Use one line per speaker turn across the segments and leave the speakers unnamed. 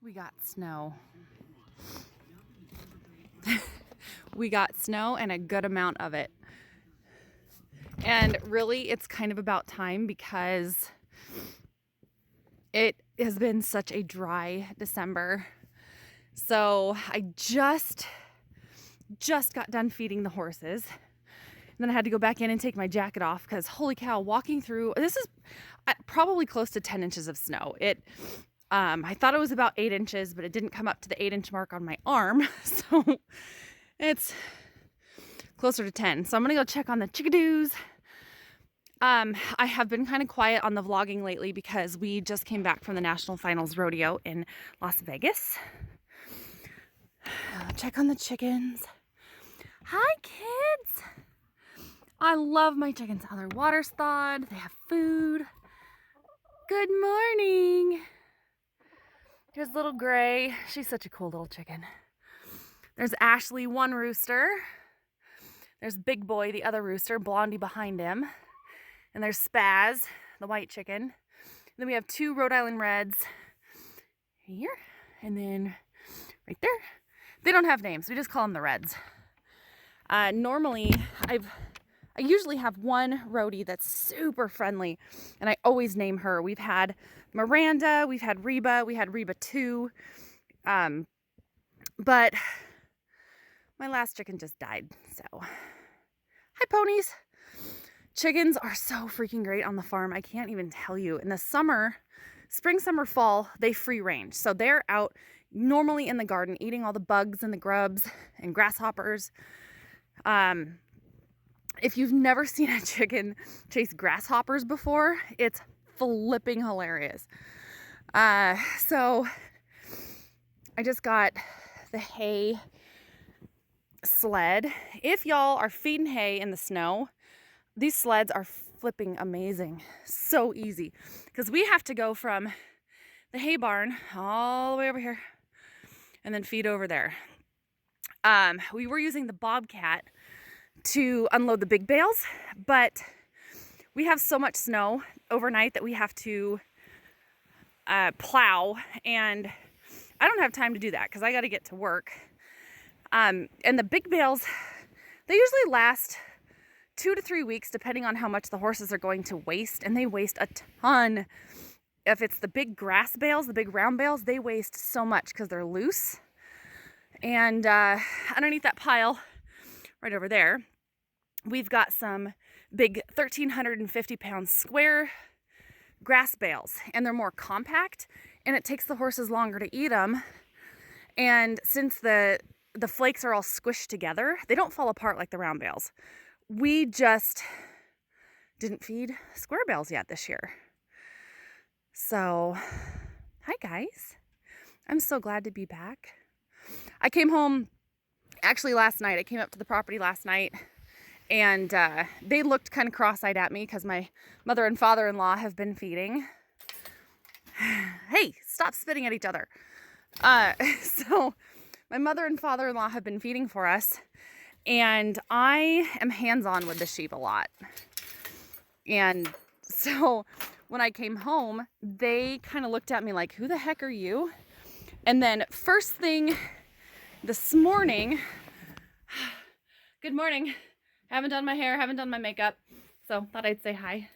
We got snow. We got snow and a good amount of it. And really, it's kind of about time because it has been such a dry December. So I just got done feeding the horses. And then I had to go back in and take my jacket off because holy cow, walking through, this is probably close to 10 inches of snow. I thought it was about 8 inches, but it didn't come up to the 8-inch mark on my arm. So it's closer to 10. So I'm gonna go check on the chickadoos. I have been kind of quiet on the vlogging lately because we just came back from the National Finals Rodeo in Las Vegas. Check on the chickens. Hi, kids. I love my chickens. Oh, their water's thawed. They have food. Good morning. Here's little Gray. She's such a cool little chicken. There's Ashley, one rooster. There's Big Boy, the other rooster, Blondie behind him. And there's Spaz, the white chicken. And then we have 2 Rhode Island Reds here, and then right there. They don't have names. We just call them the Reds. Normally, I usually have one roadie that's super friendly, and I always name her. We've had Miranda, we've had Reba, we had Reba 2, but my last chicken just died, so. Hi, ponies. Chickens are so freaking great on the farm. I can't even tell you. In the summer, spring, summer, fall, they free range. So they're out normally in the garden eating all the bugs and the grubs and grasshoppers. If you've never seen a chicken chase grasshoppers before, it's flipping hilarious. So I just got the hay sled. If y'all are feeding hay in the snow, these sleds are flipping amazing. So easy. Because we have to go from the hay barn all the way over here and then feed over there. We were using the Bobcat to unload the big bales, but we have so much snow overnight that we have to plow, and I don't have time to do that because I got to get to work. And the big bales, they usually last 2 to 3 weeks, depending on how much the horses are going to waste, and they waste a ton. If it's the big grass bales, the big round bales, they waste so much because they're loose. And underneath that pile, right over there, we've got some big 1,350-pound square grass bales, and they're more compact, and it takes the horses longer to eat them. And since the flakes are all squished together, they don't fall apart like the round bales. We just didn't feed square bales yet this year. So, hi guys. I'm so glad to be back. I came home actually last night. I came up to the property last night, and they looked kind of cross-eyed at me because my mother and father-in-law have been feeding. Hey, stop spitting at each other. So my mother and father-in-law have been feeding for us, and I am hands-on with the sheep a lot. And so when I came home, they kind of looked at me like, who the heck are you? And then first thing this morning, good morning. Haven't done my hair, haven't done my makeup, so thought I'd say hi.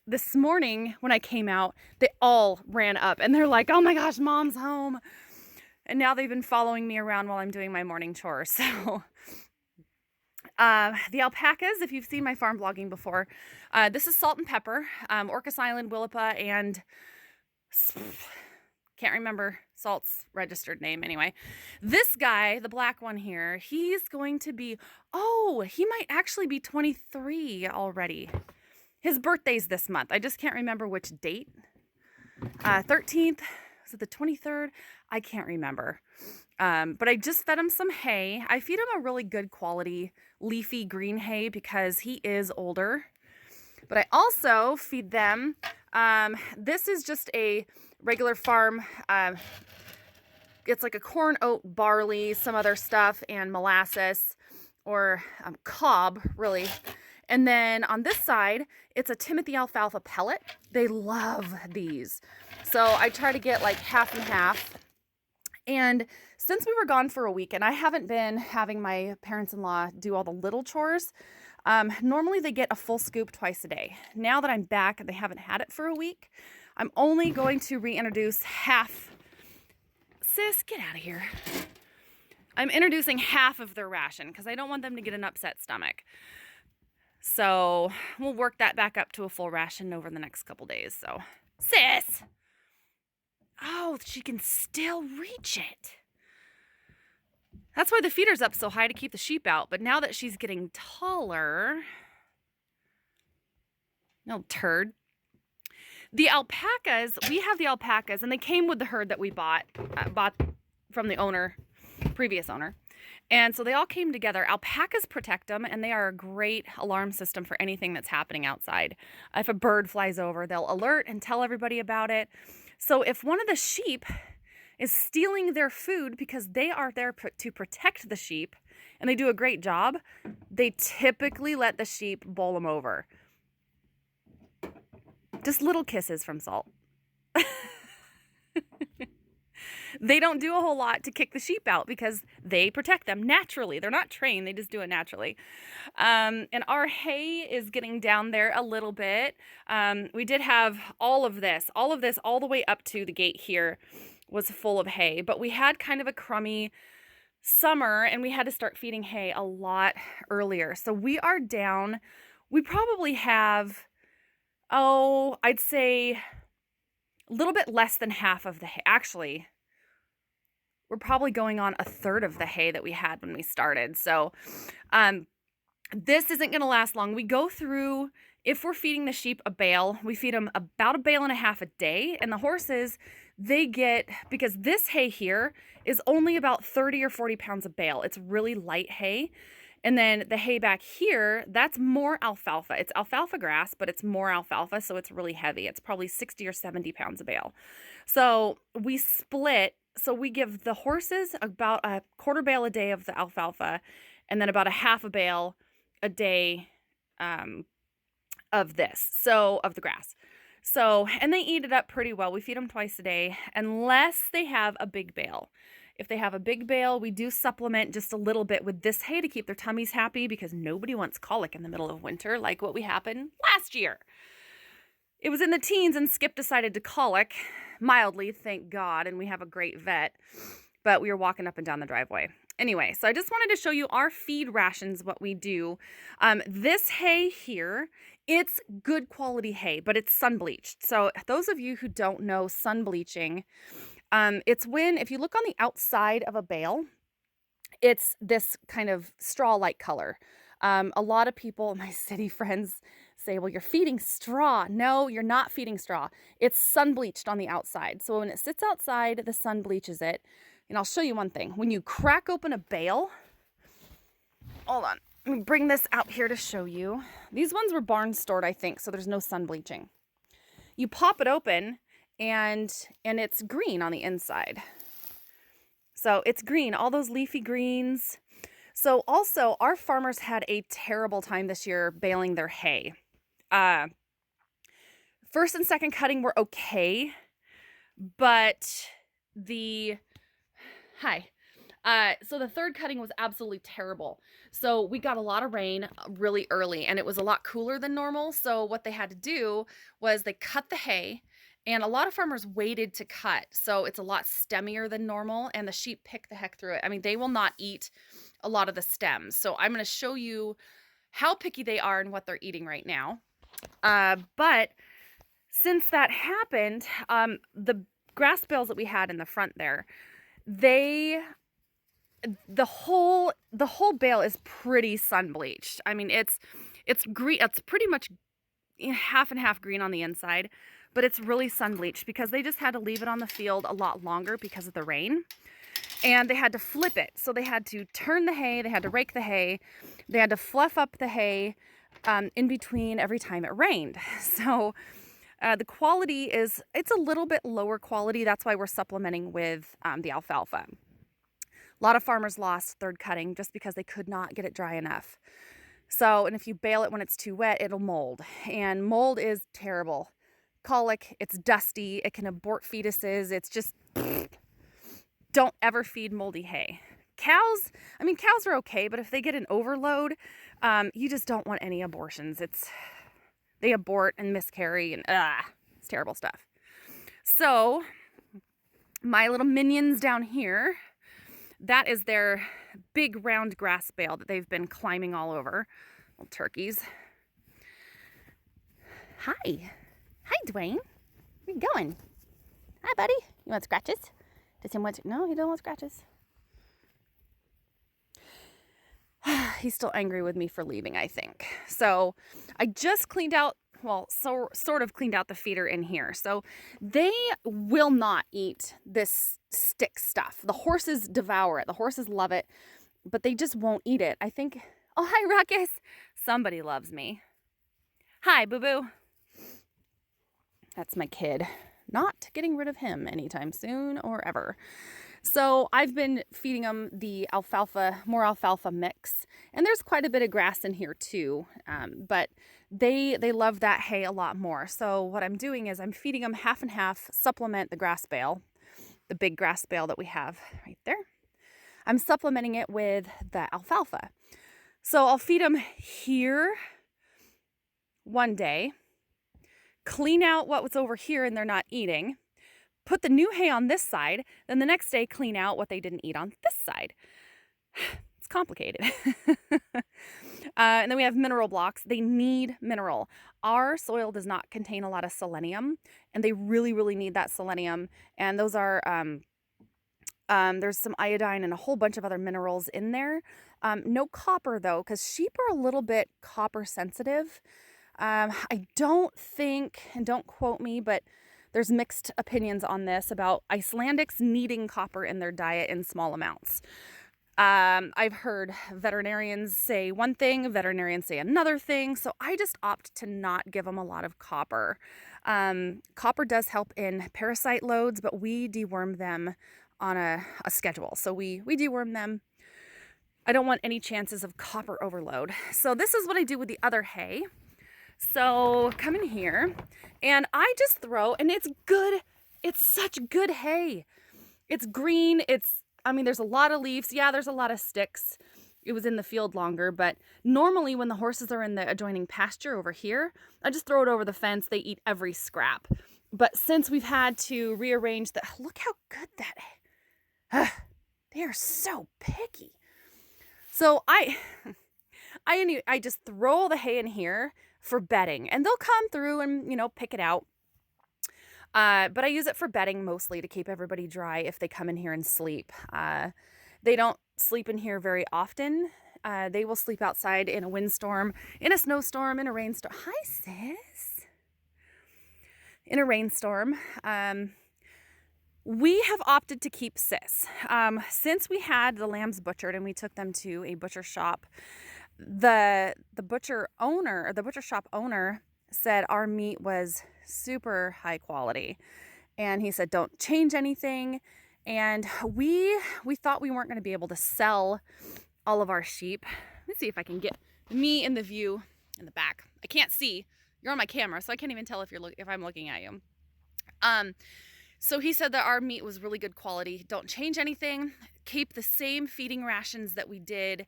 This morning when I came out, they all ran up and they're like, oh my gosh, mom's home. And now they've been following me around while I'm doing my morning chores. So the alpacas, if you've seen my farm vlogging before, this is Salt and Pepper, Orcas Island, Willapa, and can't remember Salt's registered name anyway. This guy, the black one here, he's going to be, he might actually be 23 already. His birthday's this month. I just can't remember which date. 13th. Is it the 23rd? I can't remember. But I just fed him some hay. I feed him a really good quality leafy green hay because he is older. But I also feed them, this is just a regular farm, it's like a corn, oat, barley, some other stuff, and molasses, or cob, really. And then on this side, it's a Timothy alfalfa pellet. They love these. So I try to get like half and half. And since we were gone for a week and I haven't been having my parents-in-law do all the little chores, normally they get a full scoop twice a day. Now that I'm back and they haven't had it for a week, I'm only going to reintroduce half. Sis, get out of here. I'm introducing half of their ration because I don't want them to get an upset stomach. So we'll work that back up to a full ration over the next couple days. So, sis! Oh, she can still reach it. That's why the feeder's up so high to keep the sheep out. But now that she's getting taller, no turd. The alpacas, we have the alpacas, and they came with the herd that we bought from the previous owner. And so they all came together. Alpacas protect them, and they are a great alarm system for anything that's happening outside. If a bird flies over, they'll alert and tell everybody about it. So if one of the sheep is stealing their food because they are there to protect the sheep, and they do a great job, they typically let the sheep bowl them over. Just little kisses from Salt. They don't do a whole lot to kick the sheep out because they protect them naturally. They're not trained. They just do it naturally. And our hay is getting down there a little bit. We did have all of this all the way up to the gate here was full of hay. But we had kind of a crummy summer and we had to start feeding hay a lot earlier. So we are down. We probably have, I'd say a little bit less than half of the hay. Actually, we're probably going on a third of the hay that we had when we started. So this isn't going to last long. We go through, if we're feeding the sheep a bale, we feed them about a bale and a half a day. And the horses, they get, because this hay here is only about 30 or 40 pounds a bale. It's really light hay. And then the hay back here, that's more alfalfa. It's alfalfa grass, but it's more alfalfa, so it's really heavy. It's probably 60 or 70 pounds a bale. So we split. So we give the horses about a quarter bale a day of the alfalfa and then about a half a bale a day of the grass. So, and they eat it up pretty well. We feed them twice a day unless they have a big bale. If they have a big bale, we do supplement just a little bit with this hay to keep their tummies happy because nobody wants colic in the middle of winter like what we happened last year. It was in the teens and Skip decided to colic mildly, thank God, and we have a great vet, but we were walking up and down the driveway. Anyway, so I just wanted to show you our feed rations, what we do. This hay here, it's good quality hay, but it's sun bleached. So those of you who don't know sun bleaching, it's when, if you look on the outside of a bale, it's this kind of straw-like color. A lot of people, my city friends, say, well, you're feeding straw. No, you're not feeding straw. It's sun bleached on the outside. So when it sits outside, the sun bleaches it. And I'll show you one thing. When you crack open a bale, hold on, let me bring this out here to show you. These ones were barn stored, I think, so there's no sun bleaching. You pop it open and it's green on the inside. So it's green, all those leafy greens. So also, our farmers had a terrible time this year baling their hay. First and second cutting were okay, but so the third cutting was absolutely terrible. So we got a lot of rain really early, and it was a lot cooler than normal. So what they had to do was they cut the hay, and a lot of farmers waited to cut. So it's a lot stemmier than normal, and the sheep pick the heck through it. I mean, they will not eat a lot of the stems. So I'm going to show you how picky they are and what they're eating right now. But since that happened, the grass bales that we had in the front there, the whole bale is pretty sun bleached. I mean, it's green. It's pretty much half and half green on the inside, but it's really sun bleached because they just had to leave it on the field a lot longer because of the rain. And they had to flip it. So they had to turn the hay, they had to rake the hay, they had to fluff up the hay in between every time it rained. So the quality it's a little bit lower quality. That's why we're supplementing with the alfalfa. A lot of farmers lost third cutting just because they could not get it dry enough. So, and if you bale it when it's too wet, it'll mold. And mold is terrible. Colic, it's dusty, it can abort fetuses. It's just, don't ever feed moldy hay. Cows, I mean, cows are okay, but if they get an overload, you just don't want any abortions. They abort and miscarry, and it's terrible stuff. So, my little minions down here, that is their big round grass bale that they've been climbing all over. Little turkeys. Hi. Hi, Dwayne. Where you going? Hi, buddy. You want scratches? Does he want? No, he don't want scratches. He's still angry with me for leaving, I think. So I just cleaned out, well, sort of cleaned out the feeder in here. So they will not eat this stick stuff. The horses devour it. The horses love it, but they just won't eat it. I think, oh, hi, Ruckus. Somebody loves me. Hi, boo-boo. That's my kid. Not getting rid of him anytime soon or ever. So I've been feeding them the alfalfa, more alfalfa mix, and there's quite a bit of grass in here too, but they love that hay a lot more. So what I'm doing is I'm feeding them half and half, supplement the grass bale, the big grass bale that we have right there. I'm supplementing it with the alfalfa. So I'll feed them here one day, clean out what was over here and they're not eating, put the new hay on this side, then the next day clean out what they didn't eat on this side. It's complicated. And then we have mineral blocks. They need mineral. Our soil does not contain a lot of selenium, and they really, really need that selenium. And those are, there's some iodine and a whole bunch of other minerals in there. No copper though, because sheep are a little bit copper sensitive. I don't think, and don't quote me, but there's mixed opinions on this about Icelandics needing copper in their diet in small amounts. I've heard veterinarians say one thing, veterinarians say another thing, so I just opt to not give them a lot of copper. Copper does help in parasite loads, but we deworm them on a schedule. So we deworm them. I don't want any chances of copper overload. So this is what I do with the other hay. So come in here and I just throw, and it's good. It's such good hay. It's green. There's a lot of leaves. Yeah, there's a lot of sticks. It was in the field longer, but normally when the horses are in the adjoining pasture over here, I just throw it over the fence. They eat every scrap. But since we've had to rearrange look how good that, they are so picky. So I just throw all the hay in here for bedding, and they'll come through and, pick it out. But I use it for bedding mostly to keep everybody dry if they come in here and sleep. They don't sleep in here very often. They will sleep outside in a windstorm, in a snowstorm, in a rainstorm. Hi, sis. In a rainstorm. We have opted to keep Sis. Since we had the lambs butchered and we took them to a butcher shop, the butcher shop owner said our meat was super high quality, and he said don't change anything. And we thought we weren't going to be able to sell all of our sheep. Let's see if I can get me in the view in the back. I can't see. You're on my camera, so I can't even tell if I'm looking at you. So he said that our meat was really good quality. Don't change anything. Keep the same feeding rations that we did,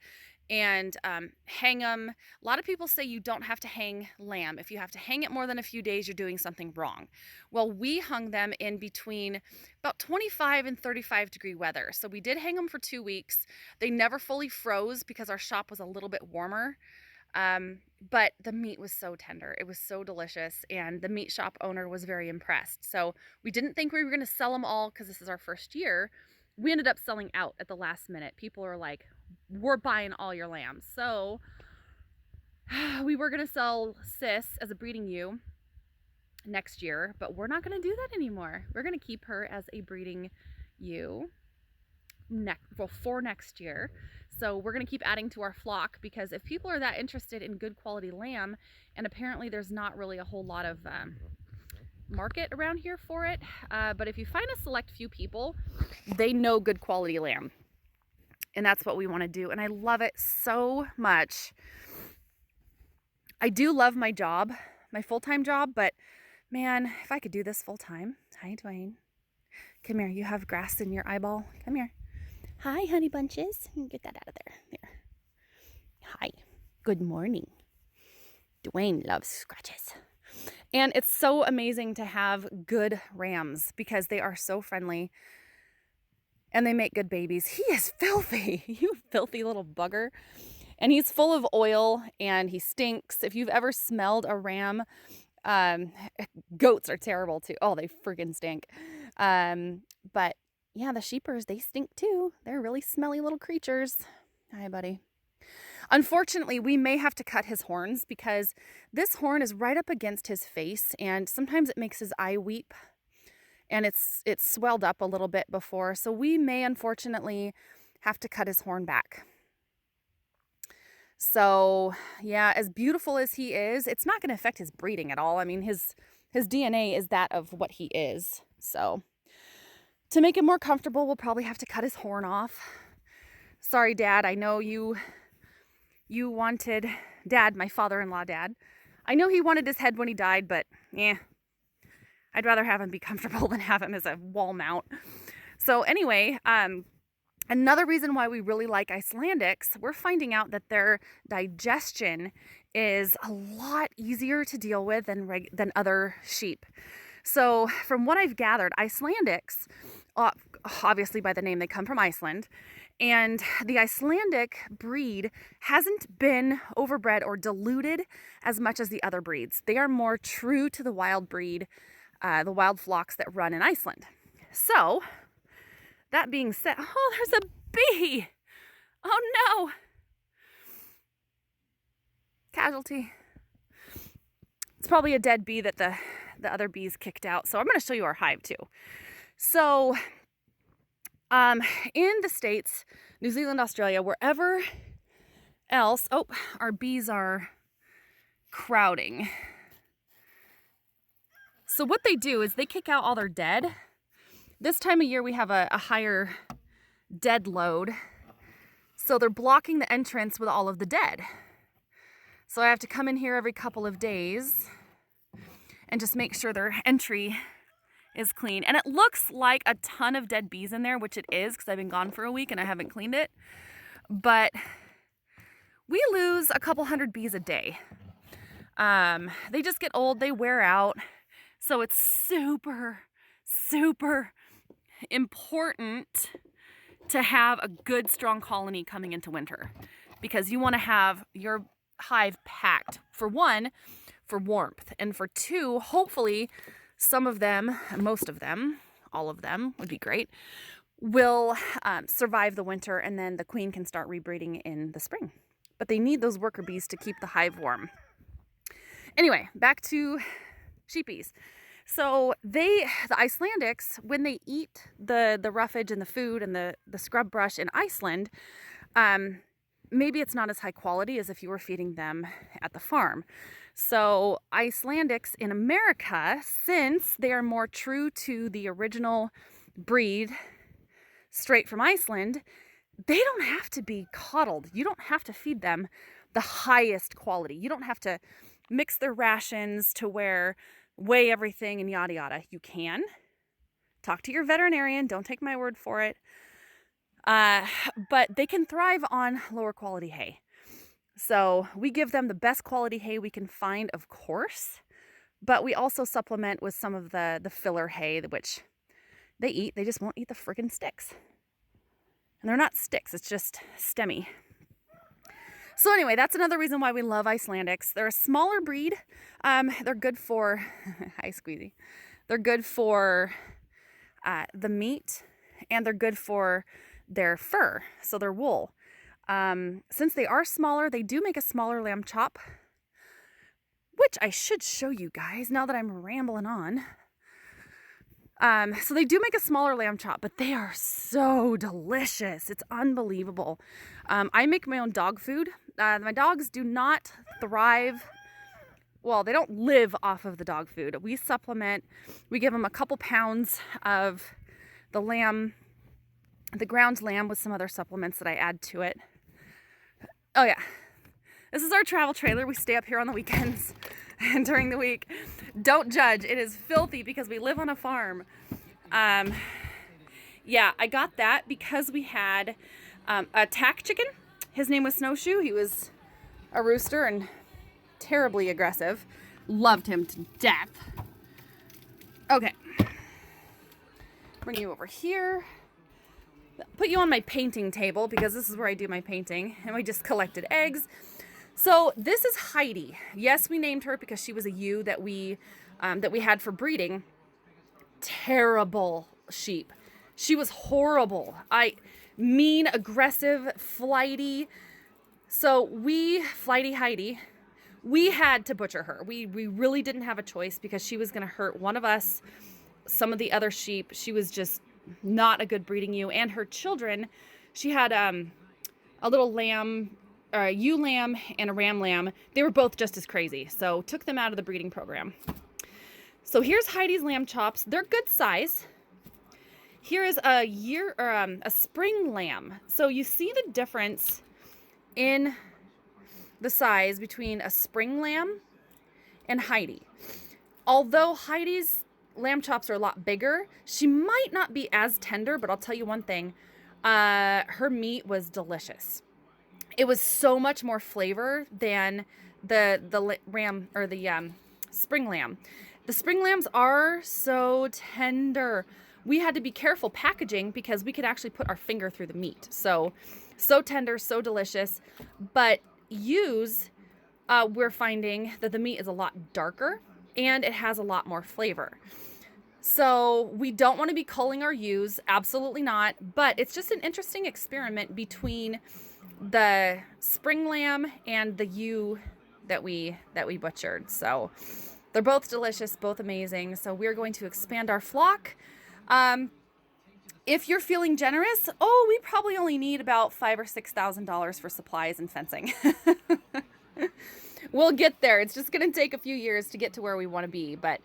and hang them. A lot of people say you don't have to hang lamb. If you have to hang it more than a few days, you're doing something wrong. Well, we hung them in between about 25 and 35 degree weather. So we did hang them for 2 weeks. They never fully froze because our shop was a little bit warmer. But the meat was so tender. It was so delicious, and the meat shop owner was very impressed. So we didn't think we were going to sell them all because this is our first year. We ended up selling out at the last minute. People are like, we're buying all your lambs. So we were going to sell Sis as a breeding ewe next year, but we're not going to do that anymore. We're going to keep her as a breeding ewe for next year. So we're going to keep adding to our flock, because if people are that interested in good quality lamb, and apparently there's not really a whole lot of market around here for it, but if you find a select few people, they know good quality lamb, and that's what we want to do. And I love it so much. I do love my job, my full-time job, but man, if I could do this full-time. Hi, Dwayne. Come here. You have grass in your eyeball. Come here. Hi, honey bunches. Get that out of there. There. Hi. Good morning. Dwayne loves scratches. And it's so amazing to have good rams because they are so friendly and they make good babies. He is filthy. You filthy little bugger. And he's full of oil and he stinks. If you've ever smelled a ram, goats are terrible too. Oh, they freaking stink. But yeah, the sheepers, they stink too. They're really smelly little creatures. Hi, buddy. Unfortunately, we may have to cut his horns because this horn is right up against his face and sometimes it makes his eye weep and it's swelled up a little bit before. So we may unfortunately have to cut his horn back. So yeah, as beautiful as he is, it's not going to affect his breeding at all. I mean, his DNA is that of what he is. So to make him more comfortable, we'll probably have to cut his horn off. Sorry, Dad. I know you wanted Dad, my father-in-law dad. I know he wanted his head when he died, but yeah, I'd rather have him be comfortable than have him as a wall mount. So anyway, another reason why we really like Icelandics, we're finding out that their digestion is a lot easier to deal with than other sheep. So from what I've gathered, Icelandics, obviously by the name they come from Iceland, and the Icelandic breed hasn't been overbred or diluted as much as the other breeds. They are more true to the wild breed, the wild flocks that run in Iceland. So that being said, oh, there's a bee. Oh no. Casualty. It's probably a dead bee that the other bees kicked out. So I'm going to show you our hive too. So in the States, New Zealand, Australia, wherever else, oh, our bees are crowding. So what they do is they kick out all their dead. This time of year, we have a higher dead load. So they're blocking the entrance with all of the dead. So I have to come in here every couple of days and just make sure their entry is clean. And it looks like a ton of dead bees in there, which it is because I've been gone for a week and I haven't cleaned it. But we lose a couple hundred bees a day. They just get old, they wear out. So it's super, super important to have a good, strong colony coming into winter because you want to have your hive packed, for one, for warmth, and for two, hopefully some of them, most of them, all of them would be great, will survive the winter and then the queen can start rebreeding in the spring. But they need those worker bees to keep the hive warm. Anyway, back to sheepies. So the Icelandics, when they eat the roughage and the food and the scrub brush in Iceland, maybe it's not as high quality as if you were feeding them at the farm. So Icelandics in America, since they are more true to the original breed straight from Iceland, they don't have to be coddled. You don't have to feed them the highest quality. You don't have to mix their rations to where weigh everything and yada yada. You can talk to your veterinarian. Don't take my word for it. But they can thrive on lower quality hay. So we give them the best quality hay we can find, of course, but we also supplement with some of the filler hay, which they eat. They just won't eat the friggin' sticks. And they're not sticks, it's just stemmy. So anyway, that's another reason why we love Icelandics. They're a smaller breed. They're good for, hi Squeezy. They're good for the meat, and they're good for their fur, so their wool. Since they are smaller, they do make a smaller lamb chop, which I should show you guys now that I'm rambling on. So they do make a smaller lamb chop, but they are so delicious. It's unbelievable. I make my own dog food. My dogs do not thrive. Well, they don't live off of the dog food. We supplement. We give them a couple pounds of the lamb, the ground lamb, with some other supplements that I add to it. Oh yeah. This is our travel trailer. We stay up here on the weekends and during the week. Don't judge. It is filthy because we live on a farm. Yeah, I got that because we had a tack chicken. His name was Snowshoe. He was a rooster and terribly aggressive. Loved him to death. Okay. Bring you over here. Put you on my painting table because this is where I do my painting. And we just collected eggs. So this is Heidi. Yes, we named her because she was a ewe that we had for breeding. Terrible sheep. She was horrible. Mean, aggressive, flighty. So flighty Heidi, we had to butcher her. We really didn't have a choice because she was going to hurt one of us, some of the other sheep. She was just not a good breeding ewe. And her children, she had a little lamb, a ewe lamb and a ram lamb. They were both just as crazy. So took them out of the breeding program. So here's Heidi's lamb chops. They're good size. Here is a spring lamb. So you see the difference in the size between a spring lamb and Heidi. Although Heidi's lamb chops are a lot bigger, she might not be as tender, but I'll tell you one thing, her meat was delicious. It was so much more flavor than the ram or the spring lamb. The spring lambs are so tender. We had to be careful packaging because we could actually put our finger through the meat. So tender, so delicious. But ewes, we're finding that the meat is a lot darker and it has a lot more flavor. So we don't want to be culling our ewes, absolutely not. But it's just an interesting experiment between the spring lamb and the ewe that we butchered. So they're both delicious, both amazing. So we're going to expand our flock. If you're feeling generous, we probably only need about $5,000 or $6,000 for supplies and fencing. We'll get there. It's just going to take a few years to get to where we want to be. But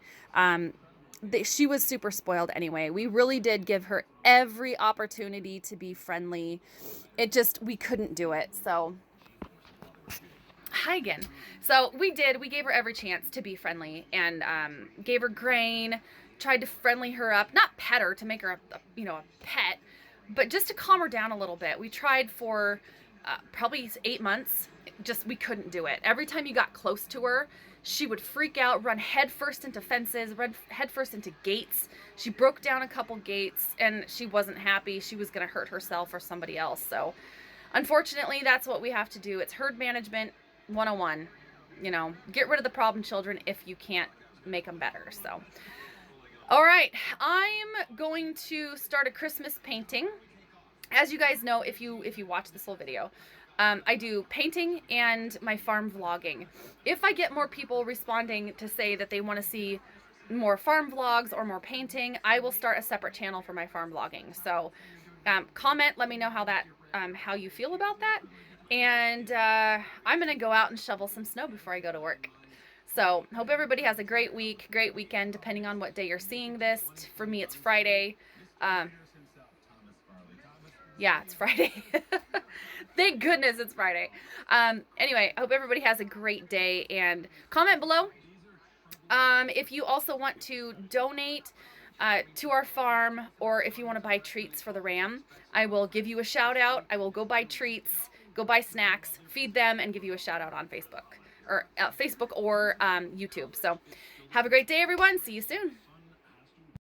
she was super spoiled anyway. We really did give her every opportunity to be friendly. We couldn't do it. So, hi again. So we gave her every chance to be friendly and gave her grain. Tried to friendly her up, not pet her to make her a pet, but just to calm her down a little bit. We tried for probably 8 months. We couldn't do it. Every time you got close to her, she would freak out, run headfirst into fences, run headfirst into gates. She broke down a couple gates and she wasn't happy. She was going to hurt herself or somebody else. So unfortunately, that's what we have to do. It's herd management 101. Get rid of the problem children if you can't make them better. So all right, I'm going to start a Christmas painting. As you guys know, if you watch this whole video, I do painting and my farm vlogging. If I get more people responding to say that they want to see more farm vlogs or more painting, I will start a separate channel for my farm vlogging. So comment, let me know how you feel about that. And I'm going to go out and shovel some snow before I go to work. So, hope everybody has a great week, great weekend, depending on what day you're seeing this. For me, it's Friday. Yeah, it's Friday. Thank goodness it's Friday. Anyway, I hope everybody has a great day, and comment below if you also want to donate to our farm, or if you want to buy treats for the ram. I will give you a shout out. I will go buy treats, go buy snacks, feed them, and give you a shout out on Facebook or YouTube. So have a great day, everyone. See you soon.